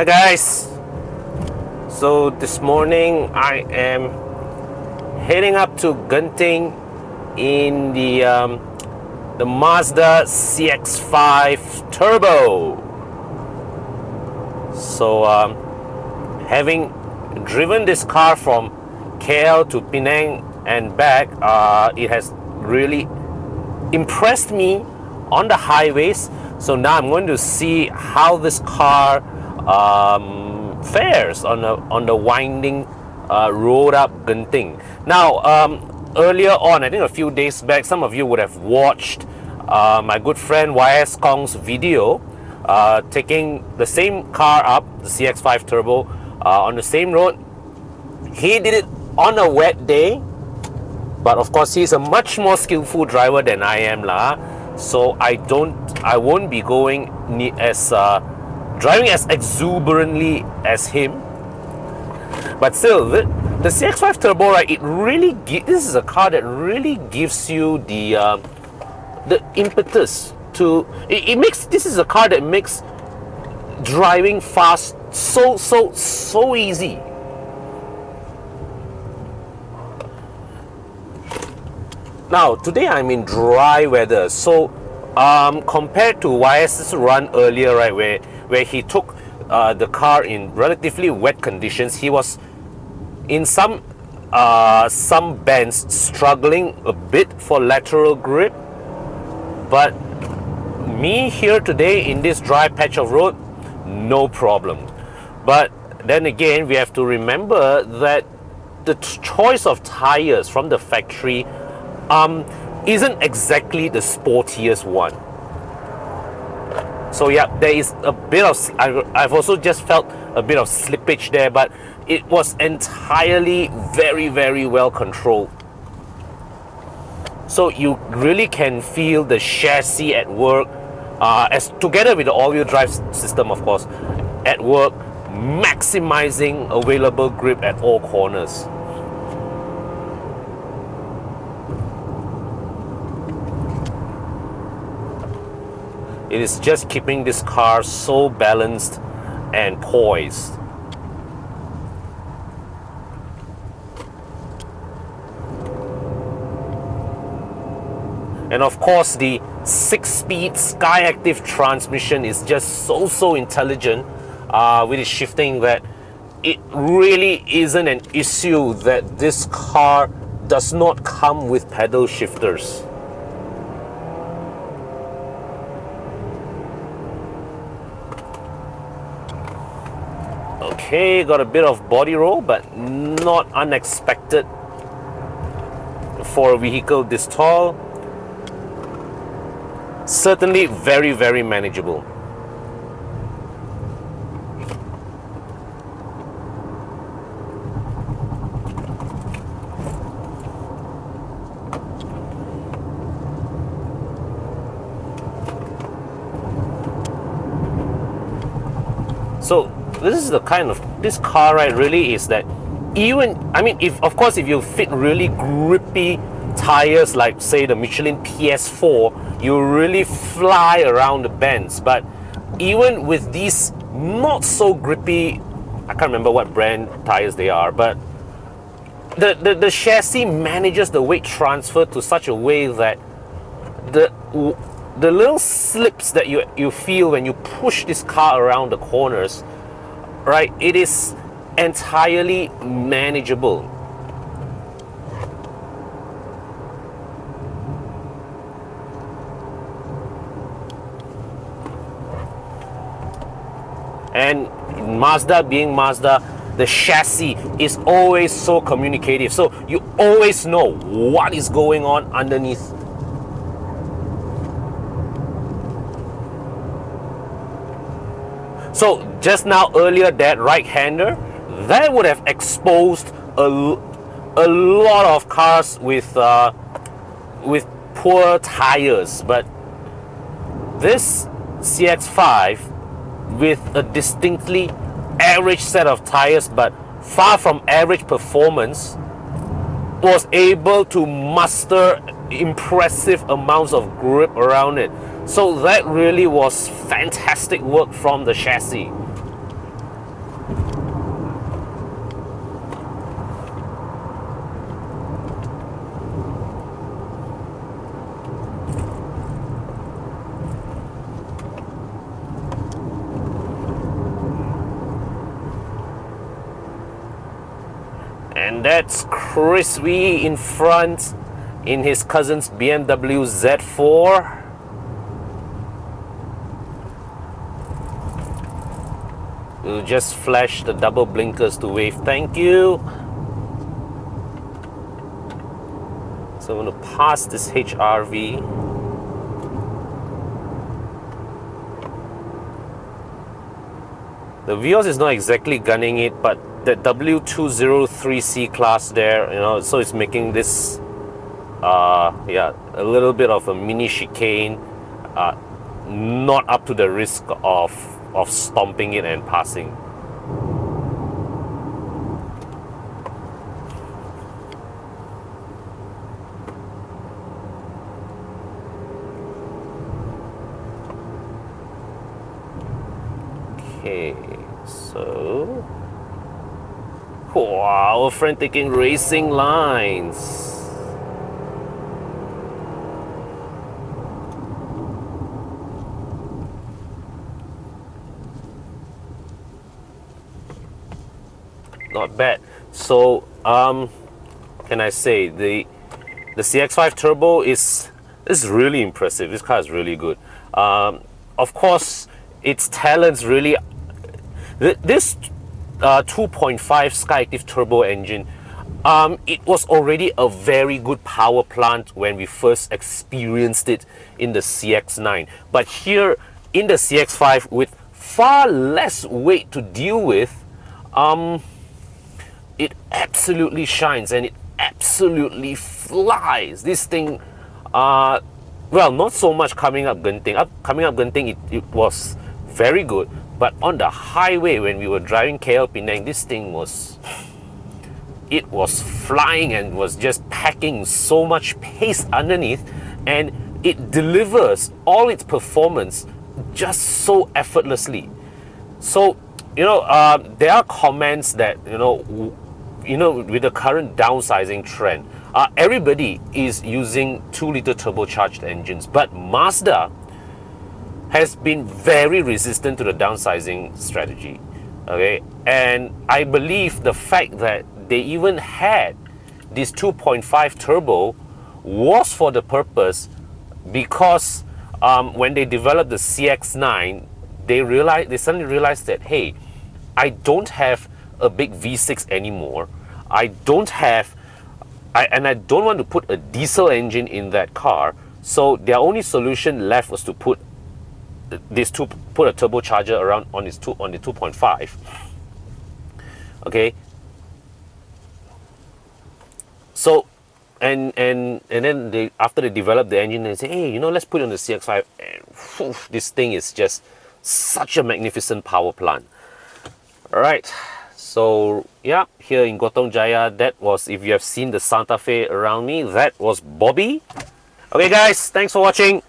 Hi guys, so this morning I am heading up to Genting in the Mazda CX-5 Turbo. So having driven this car from KL to Penang and back, it has really impressed me on the highways. So now I'm going to see how this car fares on the winding road up Genting. Now earlier on, I think a few days back, some of you would have watched my good friend YS Kong's video taking the same car up, the CX-5 Turbo, on the same road. He did it on a wet day, but of course he's a much more skillful driver than I am lah. So I won't be going as driving as exuberantly as him. But still, the CX-5 Turbo, right? It really this is a car that really gives you the impetus to. This is a car that makes driving fast so easy. Now today I'm in dry weather, so compared to YS's run earlier, right, where he took the car in relatively wet conditions, he was in some bends struggling a bit for lateral grip. But me here today in this dry patch of road, no problem. But then again, we have to remember that the choice of tires from the factory isn't exactly the sportiest one. So yeah, there is a bit of, I've also just felt a bit of slippage there, but it was entirely very well controlled. So you really can feel the chassis at work, as together with the all-wheel drive system, of course, at work, maximizing available grip at all corners. It is just keeping this car so balanced and poised. And of course, the 6-speed Skyactiv transmission is just so intelligent with its shifting that it really isn't an issue that this car does not come with pedal shifters. Okay, got a bit of body roll, but not unexpected for a vehicle this tall. Certainly very manageable. So this is the kind of, this car, right, really is that even, I mean, if you fit really grippy tires like say the Michelin PS4, you really fly around the bends. But even with these not so grippy, I can't remember what brand tires they are, but the chassis manages the weight transfer to such a way that the little slips that you feel when you push this car around the corners, right, it is entirely manageable. And Mazda being Mazda, the chassis is always so communicative, so you always know what is going on underneath. So just now earlier, that right-hander, that would have exposed a lot of cars with poor tires. But this CX-5, with a distinctly average set of tires but far from average performance, was able to muster impressive amounts of grip around it. So that really was fantastic work from the chassis. And that's Chris V in front in his cousin's BMW Z4. We'll just flash the double blinkers to wave thank you. So I'm going to pass this HRV. The Vios is not exactly gunning it, but the W203C class there, so it's making this, yeah, a little bit of a mini chicane, not up to the risk of stomping it and passing. Okay, so wow, our friend taking racing lines. Not bad. So can I say the CX-5 turbo is really impressive. This car is really good. Of course, its talents really. This 2.5 Skyactiv turbo engine, it was already a very good power plant when we first experienced it in the CX-9. But here in the CX-5, with far less weight to deal with, it absolutely shines and it absolutely flies. This thing, well, not so much coming up Genting. Coming up Genting, it was very good. But on the highway, when we were driving KL Penang, this thing was flying and was just packing so much pace underneath, and it delivers all its performance just so effortlessly. So, there are comments that, with the current downsizing trend, everybody is using 2-liter turbocharged engines, but Mazda has been very resistant to the downsizing strategy. Okay, and I believe the fact that they even had this 2.5 turbo was for the purpose, because when they developed the CX-9, they suddenly realized that, hey, I don't have a big V6 anymore. I don't want to put a diesel engine in that car. So their only solution left was to put a turbocharger around on the 2.5. Okay. So and then after they developed the engine, they say, hey, let's put it on the CX-5. And whew, this thing is just such a magnificent power plant. All right. So yeah, here in Gotong Jaya, that was, if you have seen the Santa Fe around me, that was Bobby. Okay guys, thanks for watching.